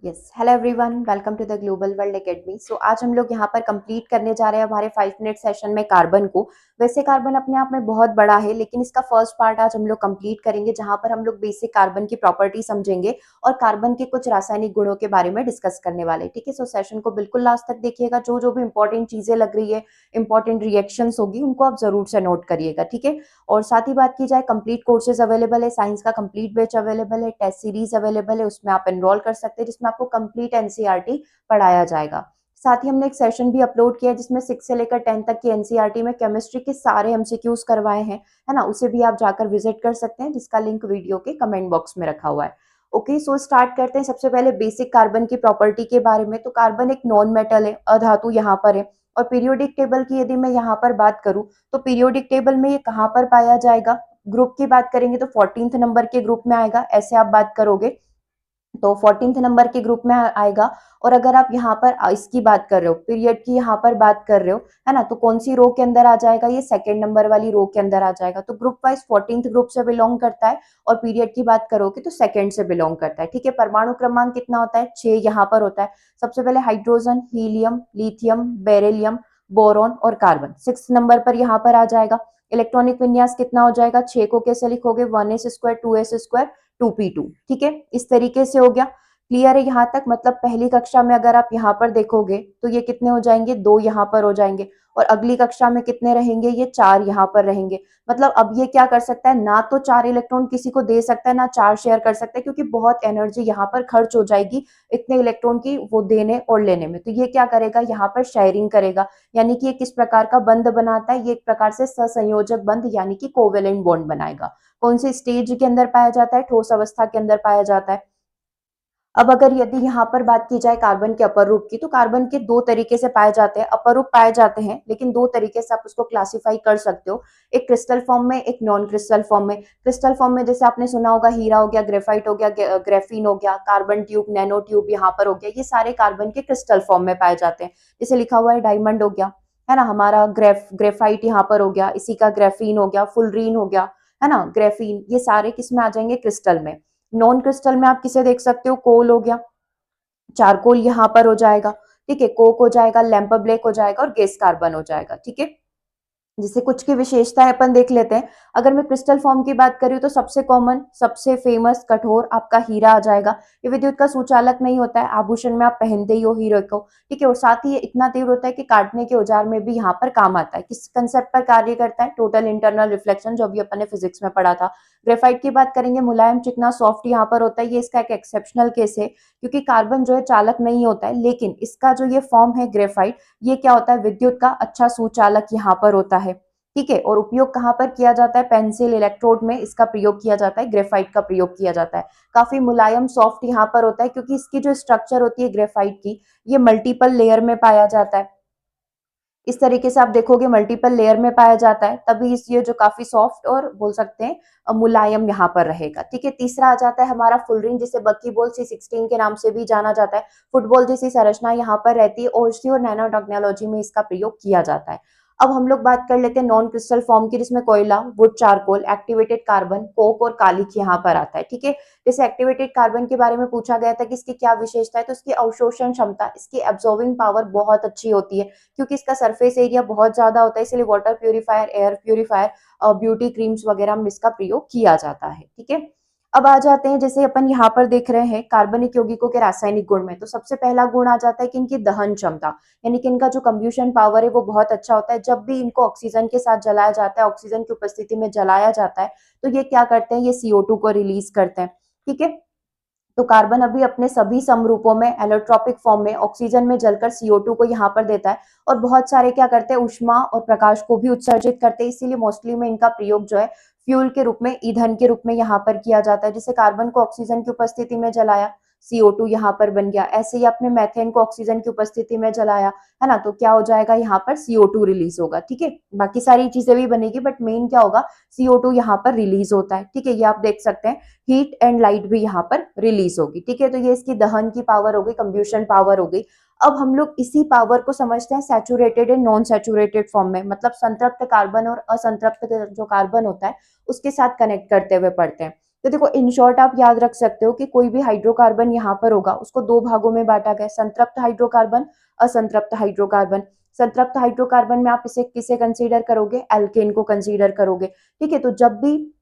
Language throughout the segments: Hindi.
Yes, hello everyone, welcome to the global world academy. So आज हम लोग यहाँ पर कंप्लीट करने जा रहे हैं हमारे 5 मिनट सेशन में कार्बन को। वैसे कार्बन अपने आप में बहुत बड़ा है, लेकिन इसका फर्स्ट पार्ट आज हम लोग कंप्लीट करेंगे, जहाँ पर हम लोग बेसिक कार्बन की प्रॉपर्टी समझेंगे और कार्बन के कुछ रासायनिक गुणों के बारे में डिस्कस करने वाले हैं। ठीक है, सो सेशन को बिल्कुल लास्ट तक देखिएगा। जो जो भी इंपॉर्टेंट चीजें लग रही है, इंपॉर्टेंट रिएक्शंस होगी, उनको आप जरूर से नोट करिएगा। ठीक है, और साथ ही बात की जाए, कंप्लीट कोर्सेज अवेलेबल है, साइंस का कंप्लीट बैच अवेलेबल है, टेस्ट सीरीज अवेलेबल है, उसमें आप एनरोल कर सकते हैं, जिसमें आपको कंप्लीट एनसीईआरटी पढ़ाया जाएगा। साथ ही हमने एक सेशन भी अपलोड किया है, जिसमें 6 से लेकर 10 तक की एनसीईआरटी में केमिस्ट्री के सारे एमसीक्यूज करवाए हैं, है ना। उसे भी आप जाकर विजिट कर सकते हैं, जिसका लिंक वीडियो के कमेंट बॉक्स में रखा हुआ है। ओके, सो स्टार्ट करते हैं। सबसे पहले बेसिक कार्बन की प्रॉपर्टी के बारे में। तो कार्बन एक नॉन मेटल है, अधातु यहाँ पर है। और पीरियोडिक टेबल की यदि मैं यहाँ पर बात करूं, तो पीरियोडिक टेबल में ये कहाँ पर पाया जाएगा? ग्रुप की बात करेंगे तो 14th नंबर के ग्रुप में आएगा। ऐसे आप बात करोगे तो 14th नंबर के ग्रुप में आएगा। और अगर आप यहाँ पर इसकी बात कर रहे हो, पीरियड की यहाँ पर बात कर रहे हो, है ना, तो कौन सी रो के अंदर आ जाएगा? ये सेकंड नंबर वाली रो के अंदर आ जाएगा। तो ग्रुप वाइज 14th ग्रुप से बिलोंग करता है। और पीरियड की बात करोगे तो सेकंड से बिलोंग करता है। ठीक है, परमाणु क्रमांक कितना होता है? 6 यहाँ पर होता है। सबसे पहले hydrogen, helium, lithium, beryllium, boron और कार्बन 6 नंबर पर यहाँ पर आ जाएगा। इलेक्ट्रॉनिक विन्यास कितना हो जाएगा? 6 को कैसे लिखोगे? 1s square, 2s square, 2p2। ठीक है, इस तरीके से हो गया। क्लियर है यहाँ तक? मतलब पहली कक्षा में अगर आप यहाँ पर देखोगे तो ये कितने हो जाएंगे? 2 यहाँ पर हो जाएंगे। और अगली कक्षा में कितने रहेंगे? ये 4 यहाँ पर रहेंगे। मतलब अब ये क्या कर सकता है? ना तो 4 इलेक्ट्रॉन किसी को दे सकता है, ना 4 शेयर कर सकता है, क्योंकि बहुत एनर्जी यहाँ पर खर्च हो जाएगी इतने इलेक्ट्रॉन की वो देने और लेने में। तो ये क्या करेगा? यहाँ पर शेयरिंग करेगा। यानी कि ये किस प्रकार का बंध बनाता है? ये एक प्रकार से सहसंयोजक बंध यानी कि कोवेलेंट बॉन्ड बनाएगा। कौन से स्टेज के अंदर पाया जाता है? ठोस अवस्था के अंदर पाया जाता है। अब अगर यदि यहाँ पर बात की जाए कार्बन के अपर रूप की, तो कार्बन के 2 तरीके से पाए जाते हैं। अपर रूप पाए जाते हैं, लेकिन 2 तरीके से आप उसको क्लासिफाई कर सकते हो। एक क्रिस्टल फॉर्म में, एक नॉन क्रिस्टल फॉर्म में। क्रिस्टल फॉर्म में जैसे आपने सुना होगा, हीरा हो गया, ग्रेफाइट हो गया, ग्रेफीन हो गया, कार्बन ट्यूब, नैनो ट्यूब यहाँ पर हो गया। ये सारे कार्बन के क्रिस्टल फॉर्म में पाए जाते हैं। जैसे लिखा हुआ है डायमंड हो गया, है ना, हमारा ग्रेफाइट यहाँ पर हो गया, इसी का ग्रेफीन हो गया, फुलरीन हो गया, है ना, ग्रेफीन। ये सारे किस में आ जाएंगे? क्रिस्टल में। नॉन क्रिस्टल में आप किसे देख सकते हो? कोल हो गया, चारकोल यहाँ पर हो जाएगा। ठीक है, कोक हो जाएगा, लैंप ब्लैक हो जाएगा और गैस कार्बन हो जाएगा। ठीक है, जिसे कुछ की विशेषताएं अपन देख लेते हैं। अगर मैं क्रिस्टल फॉर्म की बात करूँ तो सबसे कॉमन, सबसे फेमस, कठोर आपका हीरा आ जाएगा। ये विद्युत का सुचालक नहीं होता है, आभूषण में आप पहनते ही हो हीरे को। ठीक है, और साथ ही ये इतना तीव्र होता है कि काटने के औजार में भी यहाँ पर काम आता है। किस कंसेप्ट पर कार्य करता है? टोटल इंटरनल रिफ्लेक्शन, जो अभी अपन ने फिजिक्स में पढ़ा था। ग्रेफाइट की बात करेंगे, मुलायम, चिकना, सॉफ्ट यहाँ पर होता है। ये इसका एक एक्सेप्शनल केस है, क्योंकि कार्बन जो है चालक नहीं होता है, लेकिन इसका जो ये फॉर्म है ग्रेफाइट, ये क्या होता है? विद्युत का अच्छा सुचालक यहाँ पर होता है। ठीक है, और उपयोग कहाँ पर किया जाता है? पेंसिल, इलेक्ट्रोड में इसका प्रयोग किया जाता है, ग्रेफाइट का प्रयोग किया जाता है। काफी मुलायम, सॉफ्ट यहाँ पर होता है, क्योंकि इसकी जो स्ट्रक्चर होती है ग्रेफाइट की, ये मल्टीपल लेयर में पाया जाता है। इस तरीके से आप देखोगे मल्टीपल लेयर में पाया जाता है, तभी इस ये जो काफी सॉफ्ट और बोल सकते हैं मुलायम यहाँ पर रहेगा। ठीक है, तीसरा आ जाता है हमारा फुलरिन, जिसे बकीबोल C16 के नाम से भी जाना जाता है। फुटबॉल जैसी संरचना यहाँ पर रहती है। औषधि और नैनो टेक्नोलॉजी में इसका प्रयोग किया जाता है। अब हम लोग बात कर लेते हैं नॉन क्रिस्टल फॉर्म की, जिसमें कोयला, would, charcoal, activated carbon, Coke और कालिक यहाँ पर आता है। ठीक है, जैसे एक्टिवेटेड कार्बन के बारे में पूछा गया था कि इसकी क्या विशेषता है, तो इसकी अवशोषण क्षमता, इसकी एब्जॉर्बिंग पावर बहुत अच्छी होती है, क्योंकि इसका सरफेस एरिया बहुत ज्यादा होता है। इसलिए वाटर प्यूरिफायर, एयर प्यूरिफायर और ब्यूटी क्रीम्स वगैरह में इसका प्रयोग किया जाता है। ठीक है, अब आ जाते हैं, जैसे अपन यहाँ पर देख रहे हैं कार्बनिक यौगिकों के रासायनिक गुण में, तो सबसे पहला गुण आ जाता है कि इनकी दहन क्षमता, यानी कि इनका जो कंब्यूशन पावर है वो बहुत अच्छा होता है। जब भी इनको ऑक्सीजन के साथ जलाया जाता है, ऑक्सीजन की उपस्थिति में जलाया जाता है, तो ये क्या करते हैं? ये CO2 को रिलीज करते हैं। ठीक है, तो कार्बन अभी अपने सभी समरूपों में एलोट्रोपिक फॉर्म में ऑक्सीजन में जलकर CO2 को यहाँ पर देता है। और बहुत सारे क्या करते हैं? ऊष्मा और प्रकाश को भी उत्सर्जित करते हैं। इसीलिए मोस्टली में इनका प्रयोग जो है फ्यूल के रूप में, ईंधन के रूप में यहाँ पर किया जाता है। जैसे कार्बन को ऑक्सीजन की उपस्थिति में जलाया, CO2 यहाँ पर बन गया। ऐसे ही आपने मेथेन को ऑक्सीजन की उपस्थिति में जलाया, है ना, तो क्या हो जाएगा? यहाँ पर CO2 रिलीज होगा। ठीक है, बाकी सारी चीजें भी बनेगी, बट मेन क्या होगा? CO2 यहाँ पर रिलीज होता है। ठीक है, ये आप देख सकते हैं, हीट एंड लाइट भी यहाँ पर रिलीज होगी। ठीक है, तो ये इसकी दहन की पावर हो गई, कंब्यूशन पावर हो गई। अब हम लोग इसी पावर को समझते हैं saturated and non saturated form में, मतलब संतृप्त कार्बन और असंतृप्त जो कार्बन होता है उसके साथ कनेक्ट करते हुए पढ़ते हैं। तो देखो इन शॉर्ट आप याद रख सकते हो कि कोई भी हाइड्रोकार्बन यहाँ पर होगा उसको दो भागों में बांटा गया, संतृप्त हाइड्रोकार्बन, असंतृप्त हाइड्रोकार्बन। संतृप्त हाइड्रोकार्बन में आप इसे किसे कंसीडर करोगे, एल्केन को कंसीडर करोगे। ठीक है, तो जब भी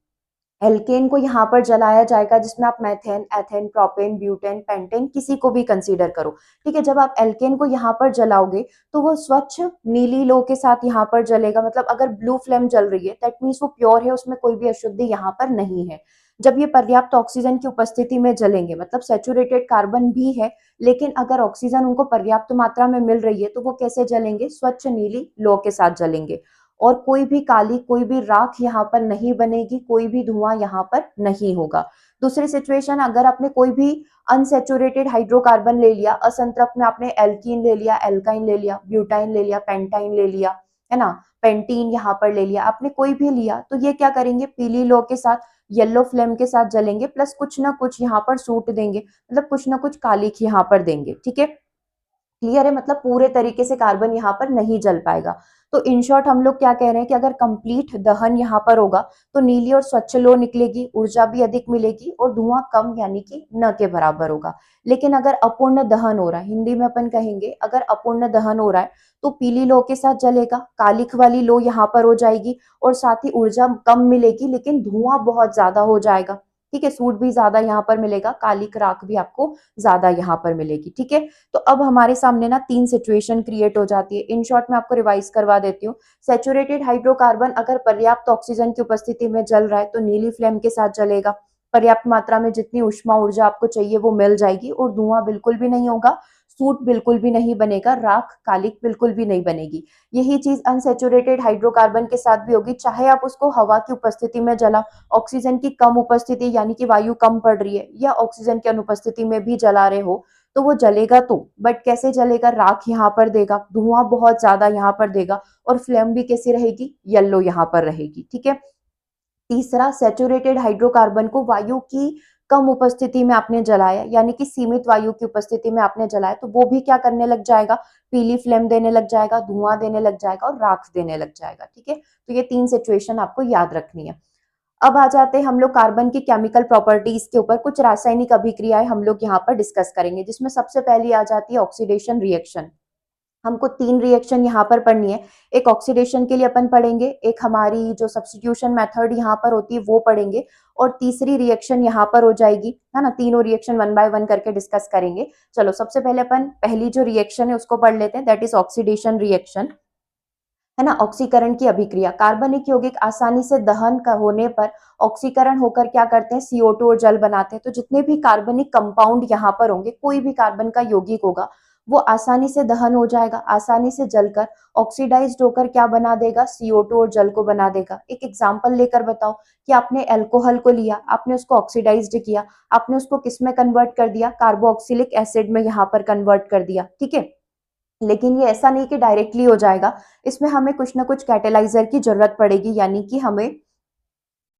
एल्केन को यहाँ पर जलाया जाएगा जिसमें आप methane, ethane, propane, butane, pentane किसी को भी कंसीडर करो। ठीक है, जब आप एल्केन को यहाँ पर जलाओगे तो वो स्वच्छ नीली लो के साथ यहाँ पर जलेगा, मतलब अगर ब्लू फ्लेम जल रही है दैट मीन्स वो प्योर है, उसमें कोई भी अशुद्धि यहाँ पर नहीं है। जब ये पर्याप्त ऑक्सीजन की उपस्थिति में जलेंगे, मतलब सेचुरेटेड कार्बन भी है लेकिन अगर ऑक्सीजन उनको पर्याप्त मात्रा में मिल रही है तो वो कैसे जलेंगे, स्वच्छ नीली लो के साथ जलेंगे। और कोई भी काली, कोई भी राख यहाँ पर नहीं बनेगी, कोई भी धुआं यहाँ पर नहीं होगा। दूसरी सिचुएशन, अगर आपने कोई भी अनसेचुरेटेड हाइड्रोकार्बन ले लिया, असंतृप्त में आपने एल्कीन ले लिया, एल्काइन ले लिया, ब्यूटाइन ले लिया, पेंटाइन ले लिया, है ना, पेंटीन यहाँ पर ले लिया, आपने कोई भी लिया तो ये क्या करेंगे, पीली लो के साथ, येलो फ्लेम के साथ जलेंगे, प्लस कुछ ना कुछ यहाँ पर सूट देंगे, मतलब कुछ ना कुछ कालिख यहाँ पर देंगे। ठीक है, क्लियर है, मतलब पूरे तरीके से कार्बन यहाँ पर नहीं जल पाएगा। तो इन शॉर्ट हम लोग क्या कह रहे हैं कि अगर कंप्लीट दहन यहाँ पर होगा तो नीली और स्वच्छ लो निकलेगी, ऊर्जा भी अधिक मिलेगी और धुआं कम यानी कि न के बराबर होगा। लेकिन अगर अपूर्ण दहन हो रहा है, हिंदी में अपन कहेंगे अगर अपूर्ण दहन हो रहा है, तो पीली लो के साथ जलेगा, कालिख वाली लो यहाँ पर हो जाएगी और साथ ही ऊर्जा कम मिलेगी लेकिन धुआं बहुत ज्यादा हो जाएगा। ठीक है, सूट भी ज्यादा यहाँ पर मिलेगा, कालिख राख भी आपको ज्यादा यहाँ पर मिलेगी। ठीक है, तो अब हमारे सामने ना तीन सिचुएशन क्रिएट हो जाती है। इन शॉर्ट में आपको रिवाइज करवा देती हूँ। सेचुरेटेड हाइड्रोकार्बन अगर पर्याप्त ऑक्सीजन की उपस्थिति में जल रहा है तो नीली फ्लेम के साथ जलेगा, पर्याप्त मात्रा में जितनी उष्मा ऊर्जा आपको चाहिए वो मिल जाएगी और धुआं बिल्कुल भी नहीं होगा, सूट बिल्कुल भी नहीं बनेगा, राख कालिक बिल्कुल भी नहीं बनेगी। यही चीज अनसेचुरेटेड हाइड्रोकार्बन के साथ भी होगी, चाहे आप उसको हवा की उपस्थिति में जला, ऑक्सीजन की कम उपस्थिति यानी कि वायु कम पड़ रही है, या ऑक्सीजन की अनुपस्थिति में भी जला रहे हो तो वो जलेगा तो, बट कैसे जलेगा, राख यहाँ पर देगा, धुआं बहुत ज्यादा यहाँ पर देगा और फ्लेम भी कैसी रहेगी, येलो यहाँ पर रहेगी। ठीक है, तीसरा, सेचुरेटेड हाइड्रोकार्बन को वायु की कम उपस्थिति में आपने जलाया यानी कि सीमित वायु की उपस्थिति में आपने जलाया तो वो भी क्या करने लग जाएगा, पीली फ्लेम देने लग जाएगा, धुआं देने लग जाएगा और राख देने लग जाएगा। ठीक है, तो ये तीन सिचुएशन आपको याद रखनी है। अब आ जाते हैं हम लोग कार्बन की केमिकल प्रॉपर्टीज के ऊपर, कुछ रासायनिक अभिक्रियाएं हम लोग यहाँ पर डिस्कस करेंगे जिसमें सबसे पहली आ जाती है ऑक्सीडेशन रिएक्शन। हमको तीन रिएक्शन यहाँ पर पढ़नी है। एक ऑक्सीडेशन के लिए अपन पढ़ेंगे, एक हमारी जो सब्स्टिट्यूशन मेथड यहाँ पर होती है वो पढ़ेंगे और तीसरी रिएक्शन यहाँ पर हो जाएगी, है ना। तीनों रिएक्शन वन बाय वन करके डिस्कस करेंगे। चलो सबसे पहले अपन पहली जो रिएक्शन है उसको पढ़ लेते हैं, दैट इज ऑक्सीडेशन रिएक्शन, है ना। ऑक्सीकरण की अभिक्रिया, कार्बनिक यौगिक आसानी से दहन का होने पर ऑक्सीकरण होकर क्या करते हैं, CO2 और जल बनाते हैं। तो जितने भी कार्बनिक कंपाउंड यहाँ पर होंगे, कोई भी कार्बन का यौगिक होगा वो आसानी से दहन हो जाएगा, आसानी से जलकर ऑक्सीडाइज्ड होकर क्या बना देगा, CO2 और जल को बना देगा। एक एग्जांपल लेकर बताओ कि आपने अल्कोहल को लिया, आपने उसको ऑक्सीडाइज्ड किया, आपने उसको किस में कन्वर्ट कर दिया, कार्बोक्सिलिक एसिड में यहाँ पर कन्वर्ट कर दिया। ठीक है, लेकिन ये ऐसा नहीं कि डायरेक्टली हो जाएगा, इसमें हमें कुछ ना कुछ कैटेलाइजर की जरूरत पड़ेगी, यानी कि हमें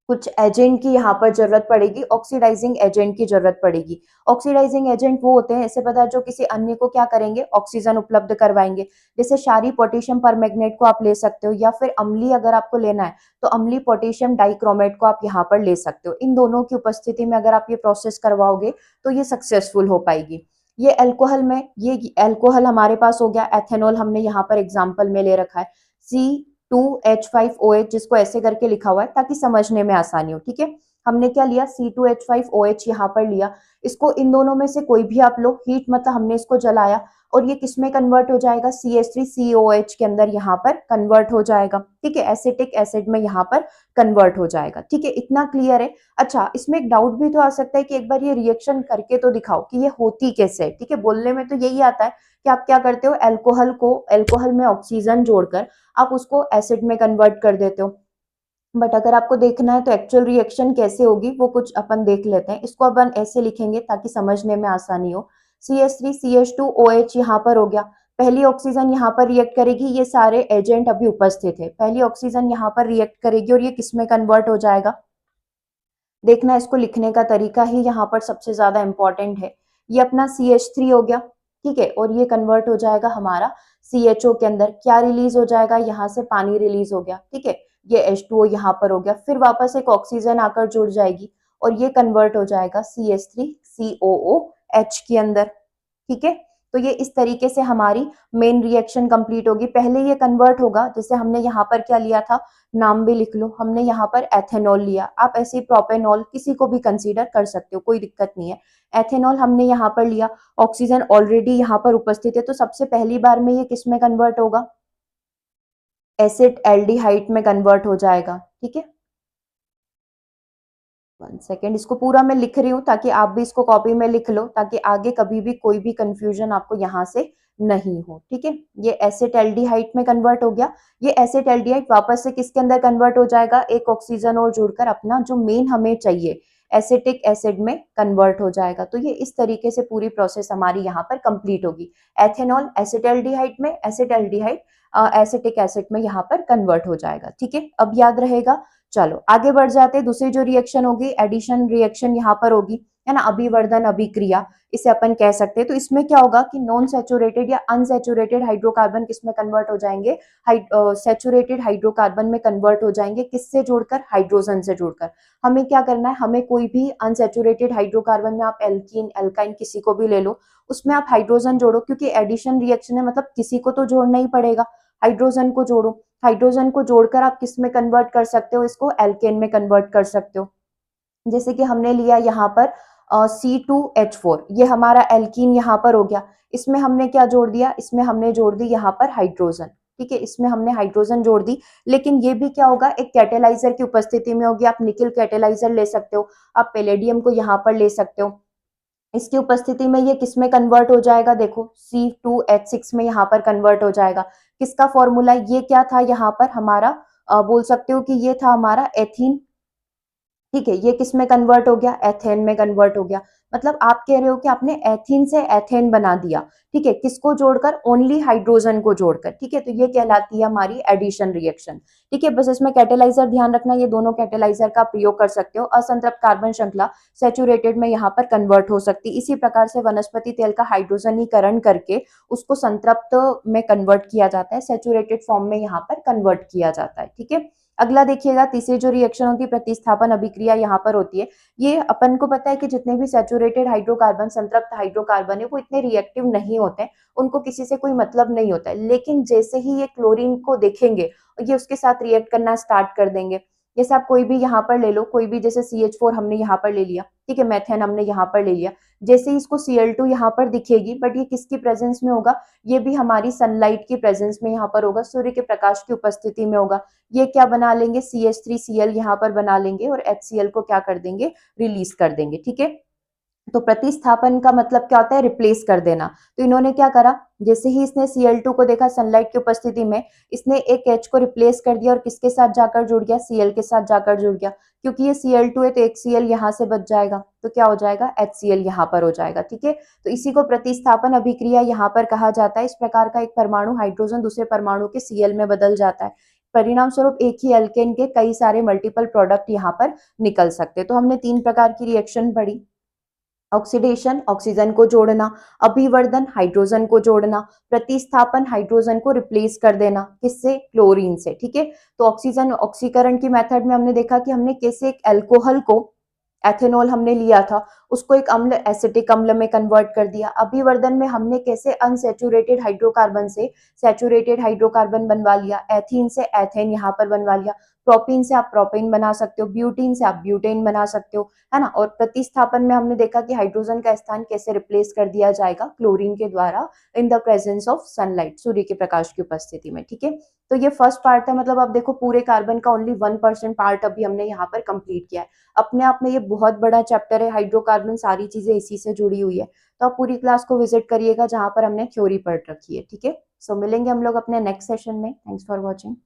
कुछ एजेंट की यहाँ पर जरूरत पड़ेगी, ऑक्सीडाइजिंग एजेंट की जरूरत पड़ेगी। ऑक्सीडाइजिंग एजेंट वो होते हैं ऐसे पदार्थ जो किसी अन्य को क्या करेंगे, ऑक्सीजन उपलब्ध करवाएंगे। जैसे क्षारीय पोटेशियम परमैंगनेट को आप ले सकते हो, या फिर अम्लीय अगर आपको लेना है तो अम्लीय पोटेशियम डाइक्रोमेट को आप यहाँ पर ले सकते हो। इन दोनों की उपस्थिति में अगर आप ये प्रोसेस करवाओगे तो ये सक्सेसफुल हो पाएगी। ये अल्कोहल में, ये अल्कोहल हमारे पास हो गया, एथेनॉल हमने यहाँ पर एग्जाम्पल में ले रखा है, C2H5OH, जिसको ऐसे करके लिखा हुआ है ताकि समझने में आसानी हो। ठीक है, हमने क्या लिया, C2H5OH यहाँ पर लिया, इसको इन दोनों में से कोई भी आप लो, हीट मतलब हमने इसको जलाया और ये किस में कन्वर्ट हो जाएगा, CH3COH के अंदर यहाँ पर कन्वर्ट हो जाएगा। ठीक है, एसिटिक एसिड में यहाँ पर कन्वर्ट हो जाएगा। ठीक है, इतना क्लियर है। अच्छा, इसमें एक डाउट भी तो आ सकता है कि एक बार ये रिएक्शन करके तो दिखाओ कि ये होती कैसे है। ठीक है, बोलने में तो यही आता है कि आप क्या करते हो, अल्कोहल में ऑक्सीजन जोड़कर आप उसको एसिड में कन्वर्ट कर देते हो। बट अगर आपको देखना है तो एक्चुअल रिएक्शन कैसे होगी वो कुछ अपन देख लेते हैं। इसको अपन ऐसे लिखेंगे ताकि समझने में आसानी हो, CH3CH2OH यहाँ पर हो गया, पहली ऑक्सीजन यहाँ पर रिएक्ट करेगी, ये सारे एजेंट अभी उपस्थित है, पहली ऑक्सीजन यहाँ पर रिएक्ट करेगी और ये किस में कन्वर्ट हो जाएगा, देखना इसको लिखने का तरीका ही यहाँ पर सबसे ज्यादा इंपॉर्टेंट है। ये अपना CH3 हो गया, ठीक है, और ये कन्वर्ट हो जाएगा हमारा CHO के अंदर, क्या रिलीज हो जाएगा, यहाँ से पानी रिलीज हो गया। ठीक है, ये H2O यहाँ पर हो गया, फिर वापस एक ऑक्सीजन आकर जुड़ जाएगी और ये कन्वर्ट हो जाएगा CH3COOH के अंदर, ठीक है। तो ये इस तरीके से हमारी मेन रिएक्शन कंप्लीट होगी। पहले ये कन्वर्ट होगा, जैसे हमने यहाँ पर क्या लिया था, नाम भी लिख लो, हमने यहाँ पर एथेनॉल लिया। आप ऐसे ही प्रोपेनॉल किसी को भी कंसीडर कर सकते हो, कोई दिक्कत नहीं है। एथेनॉल हमने यहाँ पर लिया, ऑक्सीजन ऑलरेडी यहाँ पर उपस्थित है, तो सबसे पहली बार में ये किस में कन्वर्ट होगा, एसिड एल्डिहाइड में कन्वर्ट हो जाएगा, ठीक है। 1 सेकेंड, इसको पूरा मैं लिख रही हूँ ताकि आप भी इसको कॉपी में लिख लो, ताकि आगे कभी भी कोई भी कंफ्यूजन आपको यहाँ से नहीं हो, ठीक है। ये एसिटाल्डिहाइड में कन्वर्ट हो गया। ये एसिटाल्डिहाइड वापस से किसके अंदर कन्वर्ट हो जाएगा, एक ऑक्सीजन और जुड़कर अपना जो मेन हमें चाहिए एसिटिक एसिड में कन्वर्ट हो जाएगा। तो ये इस तरीके से पूरी प्रोसेस हमारी यहाँ पर कंप्लीट होगी। एथेनॉल एसिटाल्डिहाइड में, एसिटाल्डिहाइड एसिटिक एसिड में यहाँ पर कन्वर्ट हो जाएगा, ठीक है। अब याद रहेगा। चलो आगे बढ़ जाते हैं। दूसरी जो रिएक्शन होगी, एडिशन रिएक्शन यहाँ पर होगी, है ना, अभिवर्धन अभिक्रिया इसे अपन कह सकते हैं। तो इसमें क्या होगा कि नॉन सैचुरेटेड या अनसैचुरेटेड हाइड्रोकार्बन किस में कन्वर्ट हो जाएंगे, सैचुरेटेड हाइड्रोकार्बन में कन्वर्ट हो जाएंगे। किससे जोड़कर, हाइड्रोजन से जोड़कर। हमें क्या करना है, हमें कोई भी अनसैचुरेटेड हाइड्रोकार्बन में, आप एल्कीन एल्काइन किसी को भी ले लो, उसमें आप हाइड्रोजन जोड़ो, क्योंकि एडिशन रिएक्शन है, मतलब किसी को तो जोड़ना ही पड़ेगा, हाइड्रोजन को जोड़ो। हाइड्रोजन को जोड़कर आप किस में कन्वर्ट कर सकते हो, इसको एल्केन में कन्वर्ट कर सकते हो। जैसे कि हमने लिया यहाँ पर C2H4, ये हमारा एल्कीन यहाँ पर हो गया। इसमें हमने क्या जोड़ दिया, इसमें हमने जोड़ दी यहाँ पर हाइड्रोजन, ठीक है, इसमें हमने हाइड्रोजन जोड़ दी। लेकिन ये भी क्या होगा, एक कैटेलाइजर की उपस्थिति में होगी। आप निकिल कैटेलाइजर ले सकते हो, आप पैलेडियम को यहाँ पर ले सकते हो। इसकी उपस्थिति में ये किस में कन्वर्ट हो जाएगा, देखो C2H6 में यहाँ पर कन्वर्ट हो जाएगा। किसका फॉर्मूला, ये क्या था यहाँ पर हमारा, बोल सकते हो कि ये था हमारा एथीन, ठीक है। ये किस में कन्वर्ट हो गया, एथेन में कन्वर्ट हो गया। मतलब आप कह रहे हो कि आपने एथीन से एथेन बना दिया, ठीक है, किसको जोड़कर, ओनली हाइड्रोजन को जोड़कर, ठीक है। तो ये कहलाती है हमारी एडिशन रिएक्शन, ठीक है। बस इसमें कैटेलाइजर ध्यान रखना, ये दोनों कैटेलाइजर का प्रयोग कर सकते हो। असंतृप्त कार्बन श्रृंखला सैचुरेटेड में यहाँ पर कन्वर्ट हो सकती है। इसी प्रकार से वनस्पति तेल का हाइड्रोजनीकरण करके उसको संतृप्त में कन्वर्ट किया जाता है, सैचुरेटेड फॉर्म में यहाँ पर कन्वर्ट किया जाता है, ठीक है। अगला देखिएगा, तीसरी जो रिएक्शन होती है प्रतिस्थापन अभिक्रिया यहाँ पर होती है। ये अपन को पता है कि जितने भी सैचुरेटेड हाइड्रोकार्बन, संतृप्त हाइड्रोकार्बन है, वो इतने रिएक्टिव नहीं होते, उनको किसी से कोई मतलब नहीं होता है। लेकिन जैसे ही ये क्लोरीन को देखेंगे, ये उसके साथ रिएक्ट करना स्टार्ट कर देंगे। जैसे आप कोई भी यहाँ पर ले लो, कोई भी, जैसे CH4 हमने यहाँ पर ले लिया, ठीक है, मेथेन हमने यहाँ पर ले लिया। जैसे ही इसको Cl2 यहाँ पर दिखेगी, बट ये किसकी प्रेजेंस में होगा, ये भी हमारी सनलाइट की प्रेजेंस में यहाँ पर होगा, सूर्य के प्रकाश की उपस्थिति में होगा। ये क्या बना लेंगे, CH3Cl यहाँ पर बना लेंगे और HCl को क्या कर देंगे, रिलीज कर देंगे, ठीक है। तो प्रतिस्थापन का मतलब क्या होता है, रिप्लेस कर देना। तो इन्होंने क्या करा, जैसे ही इसने Cl2 को देखा सनलाइट की उपस्थिति में, इसने एक H को रिप्लेस कर दिया और किसके साथ जाकर जुड़ गया, Cl के साथ जाकर जुड़ गया। क्योंकि ये Cl2 है तो एक Cl यहाँ से बच जाएगा, तो क्या हो जाएगा, HCl यहाँ पर हो जाएगा, ठीक है। तो इसी को प्रतिस्थापन अभिक्रिया यहाँ पर कहा जाता है। इस प्रकार का एक परमाणु हाइड्रोजन दूसरे परमाणु के Cl में बदल जाता है। परिणाम स्वरूप एक ही एल्केन के कई सारे मल्टीपल प्रोडक्ट यहाँ पर निकल सकते हैं। तो हमने 3 प्रकार की रिएक्शन पढ़ी, ऑक्सीडेशन ऑक्सीजन को जोड़ना, अभिवर्धन हाइड्रोजन को जोड़ना, प्रतिस्थापन हाइड्रोजन को रिप्लेस कर देना, किससे, क्लोरीन से, ठीक है। तो ऑक्सीजन ऑक्सीकरण की मेथड में हमने देखा कि हमने कैसे एक अल्कोहल को, एथेनॉल हमने लिया था, उसको एक अम्ल एसिटिक अम्ल में कन्वर्ट कर दिया। अभिवर्धन में हमने कैसे अनसैचुरेटेड हाइड्रोकार्बन से सैचुरेटेड हाइड्रोकार्बन बनवा लिया, एथीन से एथेन यहाँ पर बनवा लिया। प्रोपीन से आप प्रोपेन बना सकते हो, ब्यूटीन से आप ब्यूटेन बना सकते हो, है ना। और प्रतिस्थापन में हमने देखा कि हाइड्रोजन का स्थान कैसे रिप्लेस कर दिया जाएगा, क्लोरीन के द्वारा, in the presence of sunlight, सूर्य के प्रकाश की उपस्थिति में, ठीक है। तो ये फर्स्ट पार्ट है, मतलब आप देखो पूरे कार्बन का ओनली 1% पार्ट अभी हमने यहाँ पर कंप्लीट किया है। अपने आप में ये बहुत बड़ा चैप्टर है, हाइड्रोकार्बन सारी चीजें इसी से जुड़ी हुई है। तो आप पूरी क्लास को विजिट करिएगा जहां पर हमने थ्योरी पढ़ रखी है, ठीक है। सो मिलेंगे हम लोग अपने नेक्स्ट सेशन में। Thanks for watching.